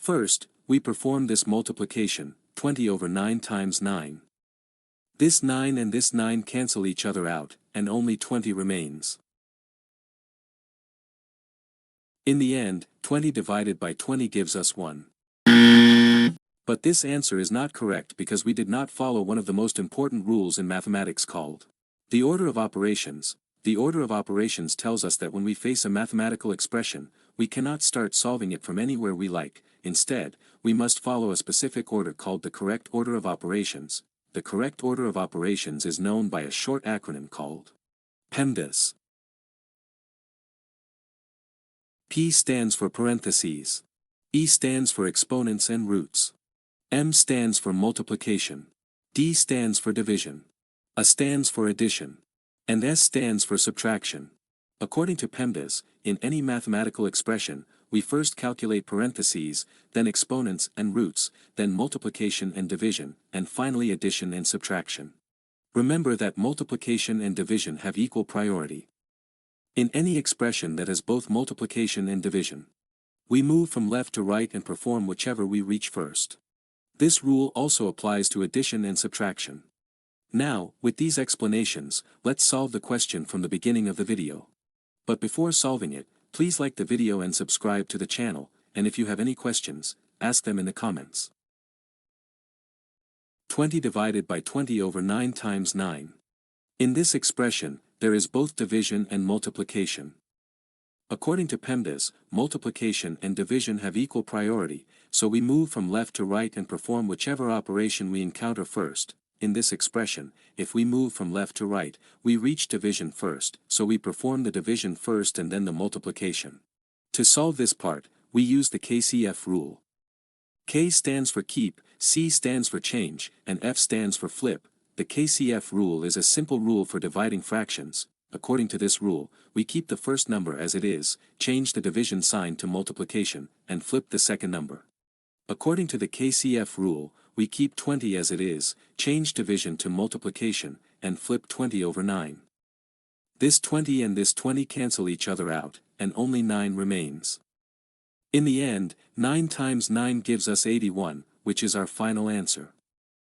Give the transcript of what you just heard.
First, we perform this multiplication, 20 over 9 times 9. This 9 and this 9 cancel each other out, and only 20 remains. In the end, 20 divided by 20 gives us 1. But this answer is not correct because we did not follow one of the most important rules in mathematics called the order of operations. The order of operations tells us that when we face a mathematical expression, we cannot start solving it from anywhere we like. Instead, we must follow a specific order called the correct order of operations. The correct order of operations is known by a short acronym called PEMDAS. P stands for parentheses. E stands for exponents and roots. M stands for multiplication. D stands for division. A stands for addition. And S stands for subtraction. According to PEMDAS, in any mathematical expression, we first calculate parentheses, then exponents and roots, then multiplication and division, and finally addition and subtraction. Remember that multiplication and division have equal priority. In any expression that has both multiplication and division, we move from left to right and perform whichever we reach first. This rule also applies to addition and subtraction. Now, with these explanations, let's solve the question from the beginning of the video. But before solving it, please like the video and subscribe to the channel, and if you have any questions, ask them in the comments. 20 divided by 20 over 9 times 9. In this expression, there is both division and multiplication. According to PEMDAS, multiplication and division have equal priority, so we move from left to right and perform whichever operation we encounter first. In this expression, if we move from left to right, we reach division first, so we perform the division first and then the multiplication. To solve this part, we use the KCF rule. K stands for keep, C stands for change, and F stands for flip. The KCF rule is a simple rule for dividing fractions. According to this rule, we keep the first number as it is, change the division sign to multiplication, and flip the second number. According to the KCF rule, we keep 20 as it is, change division to multiplication, and flip 20 over 9. This 20 and this 20 cancel each other out, and only 9 remains. In the end, 9 times 9 gives us 81, which is our final answer.